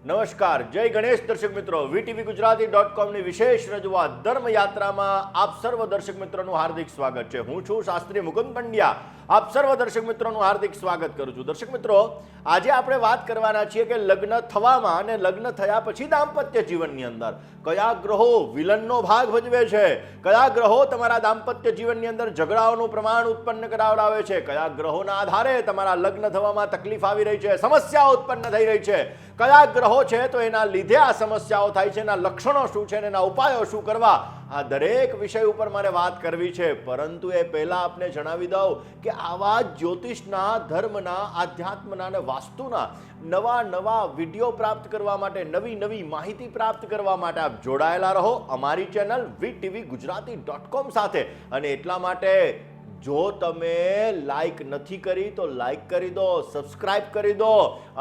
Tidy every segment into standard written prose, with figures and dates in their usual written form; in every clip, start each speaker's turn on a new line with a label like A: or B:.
A: નમસ્કાર, જય ગણેશ દર્શક મિત્રો. VTVGujarati.com ની વિશેષ રજૂઆત ધર્મ યાત્રામાં આપ સર્વ દર્શક મિત્રોનું હાર્દિક સ્વાગત છે. હું છું શાસ્ત્રી મુકુંદ પંડ્યા. આપ સર્વ દર્શક મિત્રોનું હાર્દિક સ્વાગત કરું છું. દર્શક મિત્રો, આજે આપણે વાત કરવાના છીએ કે લગ્ન થવામાં અને લગ્ન થયા પછી દાંપત્ય જીવનની અંદર કયા ગ્રહો વિલનનો ભાગ ભજવે છે, કયા ગ્રહો તમારા દાંપત્ય જીવનની અંદર ઝઘડાઓનું પ્રમાણ ઉત્પન્ન કરાવડાવે છે, કયા ગ્રહોના આધારે તમારા લગ્ન થવામાં તકલીફ આવી રહી છે, સમસ્યાઓ ઉત્પન્ન થઈ રહી છે, કયા ગ્રહો છે તો એના લીધે આ સમસ્યાઓ થાય છે, એના લક્ષણો શું છે, એના ઉપાયો શું કરવા, આ દરેક વિષય ઉપર મારે વાત કરવી છે. પરંતુ એ પહેલા આપને જણાવી દઉં કે આવા જ્યોતિષના, ધર્મના, આધ્યાત્મના અને વાસ્તુના નવા વિડીયો પ્રાપ્ત કરવા માટે, નવી માહિતી પ્રાપ્ત કરવા માટે આપ જોડાયેલા રહો અમારી ચેનલ VTVGujarati.com સાથે. અને એટલા માટે જો તમે લાઈક નથી કરી તો લાઈક કરી દો, સબસ્ક્રાઇબ કરી દો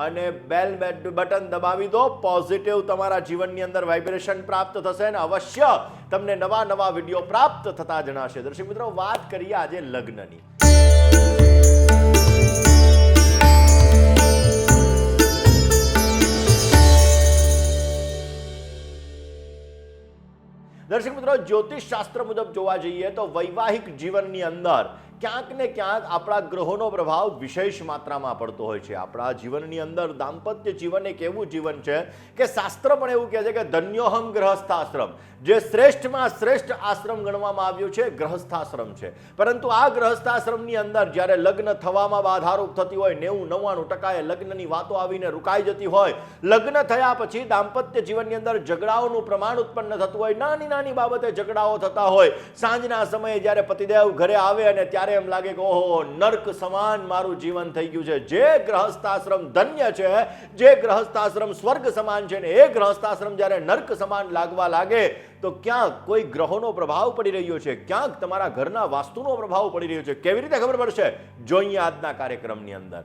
A: અને બેલ બટન દબાવી દો. પોઝિટિવ તમારા જીવનની અંદર વાઇબ્રેશન પ્રાપ્ત થશે અને અવશ્ય તમને નવા વિડીયો પ્રાપ્ત થતા જણાશે. દર્શક મિત્રો, વાત કરીએ આજે લગ્નની. દર્શક મિત્રો, જ્યોતિષ શાસ્ત્ર મુજબ જોવા જઈએ તો વૈવાહિક જીવનની અંદર ક્યાંક ને ક્યાંક આપણા ગ્રહોનો પ્રભાવ વિશેષ માત્રામાં પડતો હોય છે. આપણા જીવનની અંદર દાંપત્ય જીવન એક એવું જીવન છે કે શાસ્ત્ર પણ એવું કહે છે કે ધન્યોહમ ગ્રહસ્થાશ્રમ, જે શ્રેષ્ઠમાં શ્રેષ્ઠ આશ્રમ ગણવામાં આવ્યું છે ગ્રહસ્થાશ્રમ છે. પરંતુ આ ગ્રહસ્થાશ્રમની અંદર જ્યારે લગ્ન થવામાં બાધારૂપ થતી હોય, 90-99% લગ્નની વાતો આવીને રૂકાઈ જતી હોય, લગ્ન થયા પછી દાંપત્ય જીવનની અંદર ઝઘડાઓનું પ્રમાણ ઉત્પન્ન થતું હોય, નાની બાબતે ઝઘડાઓ થતા હોય, સાંજના સમયે જ્યારે પતિદેવ ઘરે આવે અને ત્યારે એમ લાગે કે ઓહો, નર્ક સમાન મારું જીવન થઈ ગયું છે. જે ગ્રહસ્થાશ્રમ ધન્ય છે, જે ગ્રહસ્થાશ્રમ સ્વર્ગ સમાન છે, ને એ ગ્રહસ્થાશ્રમ જ્યારે નર્ક સમાન લાગવા લાગે તો ક્યાંક કોઈ ગ્રહોનો પ્રભાવ પડી રહ્યો છે, ક્યાંક તમારા ઘરના વાસ્તુનો પ્રભાવ પડી રહ્યો છે. કેવી રીતે ખબર પડશે? જોઈએ આજના કાર્યક્રમની અંદર.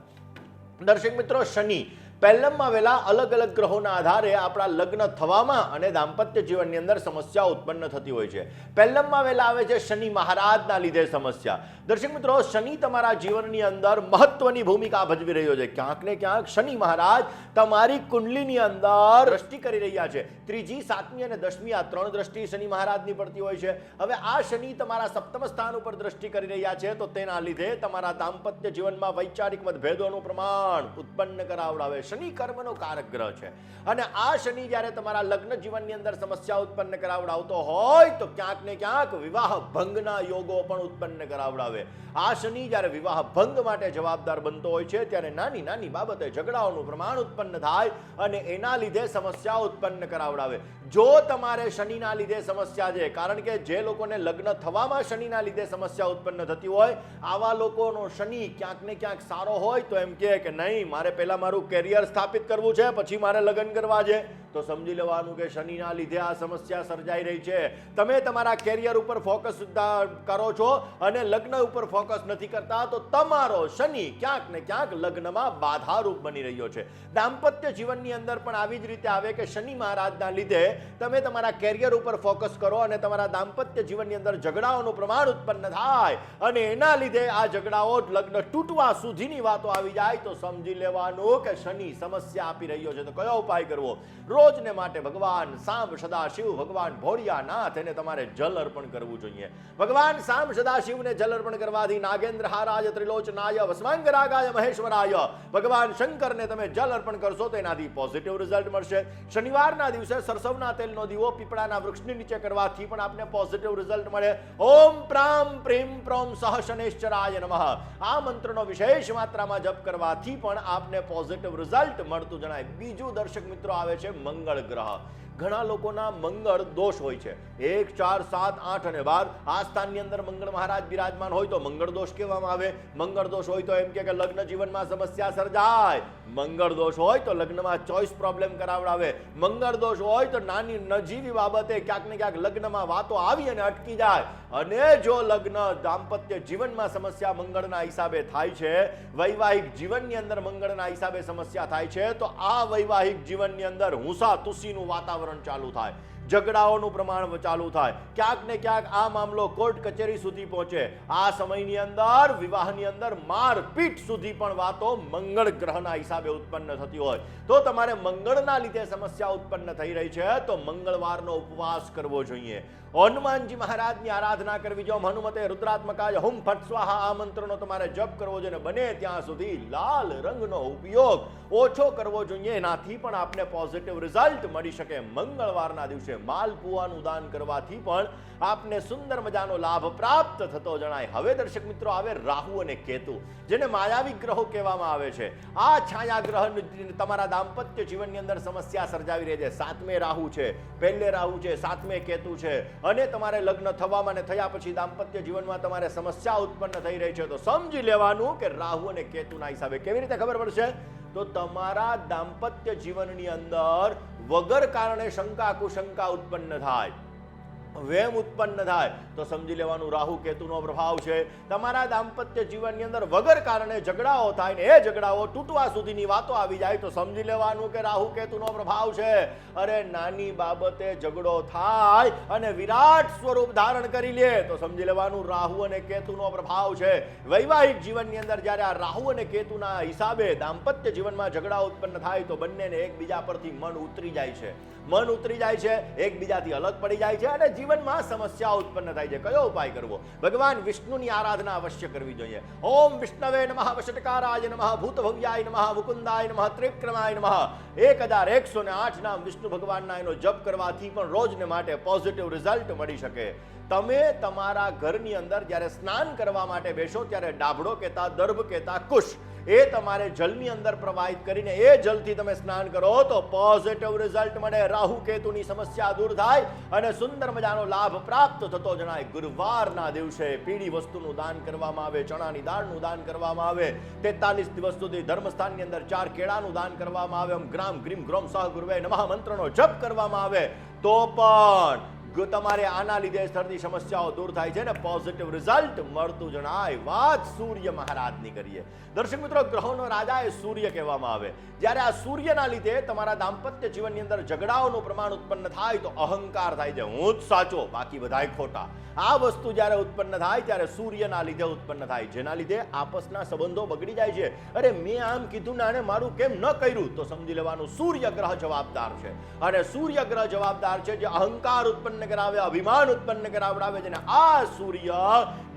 A: દર્શક મિત્રો, શનિ પહેલમમાં વેલા અલગ ગ્રહોના આધારે આપણા લગ્ન થવામાં અને દાંપત્ય જીવનની અંદર સમસ્યા ઉત્પન્ન થતી હોય છે. પહેલમમાં વેલા આવે છે શનિ મહારાજના લીધે સમસ્યા. દર્શક મિત્રો, શનિ તમારા જીવનની અંદર મહત્વની ભૂમિકા ભજવી રહ્યો છે. ક્યાંક ને ક્યાંક શનિ મહારાજ તમારી કુંડલીની અંદર દ્રષ્ટિ કરી રહ્યા છે. 3જી, 7મી અને 10મી આ 3 દ્રષ્ટિ શનિ મહારાજની પડતી હોય છે. હવે આ શનિ તમારા સપ્તમ સ્થાન ઉપર દ્રષ્ટિ કરી રહ્યા છે તો તેના લીધે તમારા દાંપત્ય જીવનમાં વૈચારિક મતભેદોનું પ્રમાણ ઉત્પન્ન કરાવડાવે. શનિ કર્મનો કારક ગ્રહ છે અને આ શનિ જ્યારે તમારા લગ્ન જીવનની અંદર સમસ્યા ઉત્પન્ન કરાવડાવતો હોય તો ક્યાંક ને ક્યાંક વિવાહ ભંગના યોગો પણ ઉત્પન્ન કરાવડાવે. આ શનિ જ્યારે વિવાહ ભંગ માટે જવાબદાર બનતો હોય છે ત્યારે નાની બાબતે ઝઘડાઓનું પ્રમાણ ઉત્પન્ન થાય અને એના લીધે સમસ્યા ઉત્પન્ન કરાવડાવે. જો તમારે શનિના લીધે સમસ્યા છે, કારણ કે જે લોકોને લગ્ન થવામાં શનિના લીધે સમસ્યા ઉત્પન્ન થતી હોય, આવા લોકોનો શનિ ક્યાંક ને ક્યાંક સારો હોય તો એમ કે નહીં, મારે પહેલા મારું કેરિયર સ્થાપિત કરવું છે, પછી મારે લગ્ન કરવા છે, તો સમજી લેવાનું કે શનિના લીધે આ સમસ્યા સર્જાઈ રહી છે. તમે તમારા કેરિયર ઉપર ફોકસ કરો છો અને લગ્ન ઉપર ફોકસ નથી કરતા તો તમારો શનિ ક્યાંક ને ક્યાંક લગ્નમાં બાધારૂપ બની રહ્યો છે. દાંપત્ય જીવનની અંદર પણ આવી જ રીતે આવે કે શનિ મહારાજના લીધે તમે તમારા કેરિયર ઉપર ફોકસ કરો અને તમારા દાંપત્ય જીવનની અંદર ઝઘડાઓનું પ્રમાણ ઉત્પન્ન થાય અને એના લીધે આ ઝઘડાઓ લગ્ન તૂટવા સુધીની વાતો આવી જાય તો સમજી લેવાનું કે શનિ સમસ્યા આપી રહ્યો છે. તો કયો ઉપાય કરવો? રોજને માટે ભગવાન સામ સદાશિવ, ભગવાન ભોળિયાનાથ એને તમારે જલ અર્પણ કરવું જોઈએ. ભગવાન સામ સદાશિવને જલ અર્પણ કરવાથી નાગેન્દ્ર હારાય, ત્રિલોચનાય, વસ્માંગરાગાય, મહેશ્વરાય, ભગવાન શંકરને તમે જલ અર્પણ કરશો તો એનાથી પોઝિટિવ રિઝલ્ટ મળશે. શનિવારના દિવસે સરસવના તેલનો દીવો પીપળાના વૃક્ષની નીચે કરવાથી પણ આપને પોઝિટિવ રિઝલ્ટ મળે. ઓમ પ્રામ પ્રીમ પ્રોમ સહ શનેશ્ચરાય નમઃ આ મંત્રનો વિશેષ માત્રામાં જપ કરવાથી પણ આપને પોઝિટિવ રિઝલ્ટ મળતું જણાય. બીજું દર્શક મિત્રો આવે છે મંગળ ગ્રહ. ઘણા લોકોના મંગળ દોષ હોય છે. 1, 4, 7, 8 અને 12 આ સ્થાનની અંદર મંગળ મહારાજ બિરાજમાન હોય તો મંગળ દોષ કહેવામાં આવે. મંગળ દોષ હોય તો એમ કે લગ્ન જીવનમાં સમસ્યા સર્જાય. મંગળ દોષ હોય તો લગ્નમાં ચોઇસ પ્રોબ્લેમ કરાવડાવે. મંગળ દોષ હોય તો નાની નજીવી બાબતે ક્યાંક ને ક્યાંક લગ્નમાં વાતો આવી અને અટકી જાય. અને જો લગ્ન દાંપત્ય જીવનમાં સમસ્યા મંગળના હિસાબે થાય છે, વૈવાહિક જીવનની અંદર મંગળના હિસાબે સમસ્યા થાય છે તો આ વૈવાહિક જીવનની અંદર હુંસા તુસીનું વાતાવરણ ચાલુ થાય. ઝઘડાઓનું પ્રમાણ ચાલુ થાય, ક્યાંક ને ક્યાંક આ મામલો કોર્ટ કચેરી સુધી પહોંચે. આ સમયની અંદર વિવાહની અંદર મારપીટ સુધી પણ વાતો મંગળ ગ્રહના હિસાબે ઉત્પન્ન થતી હોય તો તમારે મંગળના લીધે સમસ્યા ઉત્પન્ન થઈ રહી છે તો મંગળવારનો ઉપવાસ કરવો જોઈએ. હનુમાનજી મહારાજની આરાધના કરવી જોઈએ. હનુમતે રુદ્રાત્મકાય હુમ ફટ સ્વાહા આ મંત્રનો તમારે જપ કરવો જોઈએ. બને ત્યાં સુધી લાલ રંગનો ઉપયોગ ઓછો કરવો જોઈએ. એનાથી પણ આપને પોઝિટિવ રિઝલ્ટ મળી શકે. મંગળવારના દિવસે માલપુઆનું દાન કરવાથી પણ આપને સુંદર મજાનો લાભ પ્રાપ્ત થતો જણાય. હવે દર્શક મિત્રો આવે રાહુ અને કેતુ, જેને માયાવી ગ્રહો કહેવામાં આવે છે. આ છાયા ગ્રહ તમારા દાંપત્ય જીવનની અંદર સમસ્યા સર્જાવી રહી છે. 7મે રાહુ છે, પહેલે રાહુ છે, 7મે કેતુ છે અને તમારે લગ્ન થવામાં અને થયા પછી દાંપત્ય જીવનમાં તમારે સમસ્યા ઉત્પન્ન થઈ રહી છે તો સમજી લેવાનું કે રાહુ અને કેતુના હિસાબે. કેવી રીતે ખબર પડશે? તો તમારા દાંપત્ય જીવનની અંદર વગર કારણે શંકા કુશંકા ઉત્પન્ન થાય, વેમ ઉત્પન્ન થાય તો સમજી લેવાનું રાહુ કેતુનો પ્રભાવ છે. તમારા દાંપત્ય જીવનની અંદર વગર કારણે ઝઘડાઓ થાય ને એ ઝઘડાઓ તૂટવા સુધીની વાતો આવી જાય તો સમજી લેવાનું કે રાહુ કેતુનો પ્રભાવ છે. અરે નાની બાબતે ઝઘડો થાય અને વિરાટ સ્વરૂપ ધારણ કરી લે તો સમજી લેવાનું રાહુ અને કેતુનો પ્રભાવ છે. વૈવાહિક જીવનની અંદર જ્યારે આ રાહુ અને કેતુના હિસાબે દાંપત્ય જીવનમાં ઝઘડા ઉત્પન્ન થાય તો બંનેને એકબીજા પરથી મન ઉતરી જાય છે, એકબીજાથી અલગ પડી જાય છે અને જીવનમાં સમસ્યા ઉત્પન્ન થાય છે. કયો ઉપાય કરવો? ભગવાન વિષ્ણુની આરાધના અવશ્ય કરવી જોઈએ. ઓમ વિષ્ણવે નમઃ, વશટકારાય નમઃ, ભૂતભવ્યાય નમઃ, મુકુંદાય નમઃ, ત્રિક્રમાય નમઃ. 1108 નામ વિષ્ણુ ભગવાનના એનો જપ કરવાથી પણ રોજને માટે પોઝિટિવ રિઝલ્ટ મળી શકે. તમે તમારા ઘરની અંદર જ્યારે સ્નાન કરવા માટે બેસો ત્યારે ડાભડો કહેતા, દર્ભ કહેતા કુશ એ તમારે જલની અંદર પ્રવાહિત કરીને એ જલથી તમે સ્નાન કરો તો પોઝિટિવ રિઝલ્ટ મળે. રાહુ કેતુની સમસ્યા દૂર થાય અને સુંદર મજાનો લાભ પ્રાપ્ત થતો જણાય. ગુરુવારના દિવસે પીળી વસ્તુનું દાન કરવામાં આવે, ચણાની દાળનું દાન કરવામાં આવે, 43 દિવસ સુધી ધર્મસ્થાનની અંદર 4 કેળાનું દાન કરવામાં આવે, ગ્રામ ગ્રીમ ગ્રોમ સહ ગુરુવે નમઃ મંત્રનો જપ કરવામાં આવે તો પણ તમારે આના લીધે સ્તરની સમસ્યાઓ દૂર થાય છે ને પોઝિટિવ રિઝલ્ટ મળતું જણાય. વાત સૂર્ય મહારાજની કરીએ. દર્શક મિત્રો, ગ્રહોનો રાજા એ સૂર્ય કહેવામાં આવે. જ્યારે આ સૂર્યના લીધે તમારા દાંપત્ય જીવનની અંદર ઝઘડાઓનું પ્રમાણ ઉત્પન્ન થાય તો અહંકાર થાય છે, હું જ સાચો બાકી બધાય ખોટા. આ વસ્તુ જ્યારે ઉત્પન્ન થાય ત્યારે સૂર્યના લીધે ઉત્પન્ન થાય, જેના લીધે આપસના સંબંધો બગડી જાય છે. અરે મેં આમ કીધું ને આને મારું કેમ ન કર્યું તો સમજી લેવાનું સૂર્ય ગ્રહ જવાબદાર છે. અને સૂર્ય ગ્રહ જવાબદાર છે જે અહંકાર ઉત્પન્ન કરાવે, અભિમાન ઉત્પન્ન કરાવડાવે છે. આ સૂર્ય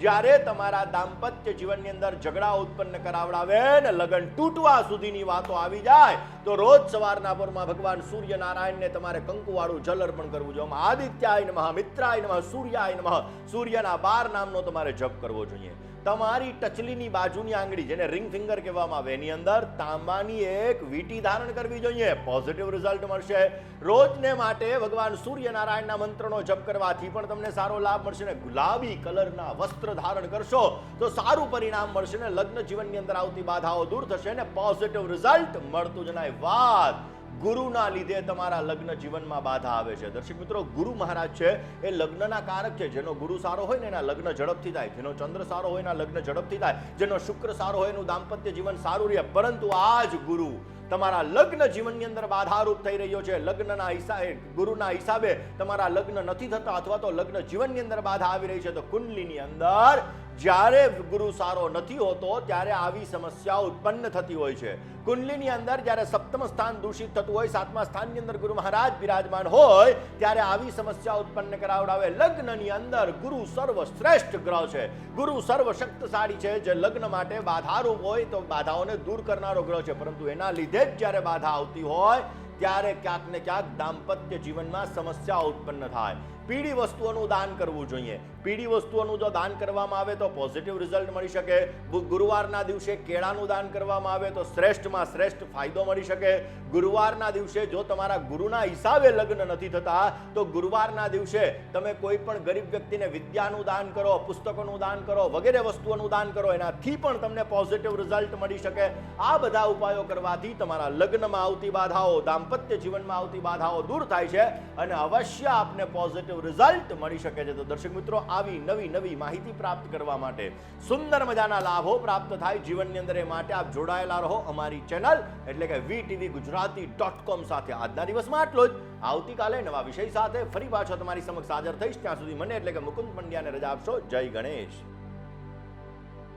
A: જ્યારે તમારા દાંપત્ય જીવનની અંદર ઝઘડા ઉત્પન્ન કરાવડાવે ને લગન તૂટવા સુધીની વાતો આવી જાય તો રોજ સવારના પરમાં ભગવાન સૂર્યનારાયણને તમારે કંકુવાળું જલ અર્પણ કરવું જોઈએ. આદિત્યાય નમઃ, મિત્રાય નમઃ, સૂર્યાય નમઃ, સૂર્યના 12 નામનો તમારે જપ કરવો જોઈએ. તમારી ટચલીની બાજુની આંગળી, જેને રિંગ ફિંગર કહેવામાં આવે, એની અંદર તાંબાની એક વીંટી ધારણ કરવી જોઈએ. પોઝિટિવ રિઝલ્ટ મળશે. રોજને માટે ભગવાન સૂર્યનારાયણના મંત્રનો જપ કરવાથી પણ તમને સારો લાભ મળશે. ને ગુલાબી કલરના વસ્ત્ર ધારણ કરશો તો સારું પરિણામ મળશે ને લગ્ન જીવનની અંદર આવતી બાધાઓ દૂર થશે ને પોઝિટિવ રિઝલ્ટ મળતું જણાય. વાત ગુરુના લીધે તમારા લગ્ન જીવનમાં બાધા આવે છે. દર્શક મિત્રો, ગુરુ મહારાજ છે એ લગ્નના કારક છે. જેનો ગુરુ સારો હોય ને એના લગ્ન ઝડપથી થાય, જેનો ચંદ્ર સારો હોય એના લગ્ન ઝડપથી થાય, જેનો શુક્ર સારો હોય એનું દાંપત્ય જીવન સારું રહે. પરંતુ આ જ ગુરુ તમારા લગ્ન જીવનની અંદર બાધારૂપ થઈ રહ્યો છે. લગ્નના હિસાબે, ગુરુના હિસાબે તમારા લગ્ન નથી થતા અથવા તો લગ્ન જીવનની અંદર બાધા આવી રહી છે તો કુંડલીની અંદર જ્યારે ગુરુ સારો નથી હોતો ત્યારે આવી સમસ્યા ઉત્પન્ન થતી હોય છે. કુંડલીની અંદર જ્યારે સપ્તમ સ્થાન દૂષિત થતું હોય, 7મા સ્થાનની અંદર ગુરુ મહારાજ બિરાજમાન હોય ત્યારે આવી સમસ્યા ઉત્પન્ન કરાવડાવે. લગ્નની અંદર ગુરુ સર્વશ્રેષ્ઠ ગ્રહ છે, ગુરુ સર્વશક્તિશાળી છે, જે લગ્ન માટે બાધારૂપ હોય તો બાધાઓને દૂર કરનારો ગ્રહ છે. પરંતુ એના લીધે જ જ્યારે બાધા આવતી હોય ત્યારે ક્યાંક ને ક્યાંક દાંપત્ય જીવનમાં સમસ્યા ઉત્પન્ન થાય. પીળી વસ્તુઓનું દાન કરવું જોઈએ. પીળી વસ્તુઓનું જો દાન કરવામાં આવે તો પોઝિટિવ રિઝલ્ટ મળી શકે. ગુરુવારના દિવસે કેળાનું દાન કરવામાં આવે તો શ્રેષ્ઠમાં શ્રેષ્ઠ ફાયદો મળી શકે. ગુરુવારના દિવસે જો તમારા ગુરુના હિસાબે લગ્ન નથી થતા તો ગુરુવારના દિવસે તમે કોઈ પણ ગરીબ વ્યક્તિને વિદ્યાનું દાન કરો, પુસ્તકોનું દાન કરો, વગેરે વસ્તુઓનું દાન કરો. એનાથી પણ તમને પોઝિટિવ રિઝલ્ટ મળી શકે. આ બધા ઉપાયો કરવાથી તમારા લગ્નમાં આવતી બાધાઓ, દાંપત્ય જીવનમાં આવતી બાધાઓ દૂર થાય છે અને અવશ્ય આપને પોઝિટિવ એનું રિઝલ્ટ મળી શકે છે. તો દર્શક મિત્રો, આવી નવી નવી માહિતી પ્રાપ્ત કરવા માટે, સુંદર મજાના લાભો પ્રાપ્ત થાય જીવનની અંદર, એ માટે આપ જોડાયેલા રહો અમારી ચેનલ એટલે કે VTVGujarati.com સાથે. આજના દિવસમાં આટલો જ. આવતીકાલે નવા વિષય સાથે ફરી પાછો તમારી સમક્ષ હાજર થઈશ. ત્યાં સુધી મને એટલે કે મુકુંદ પંડ્યાને રજા આપશો. જય ગણેશ.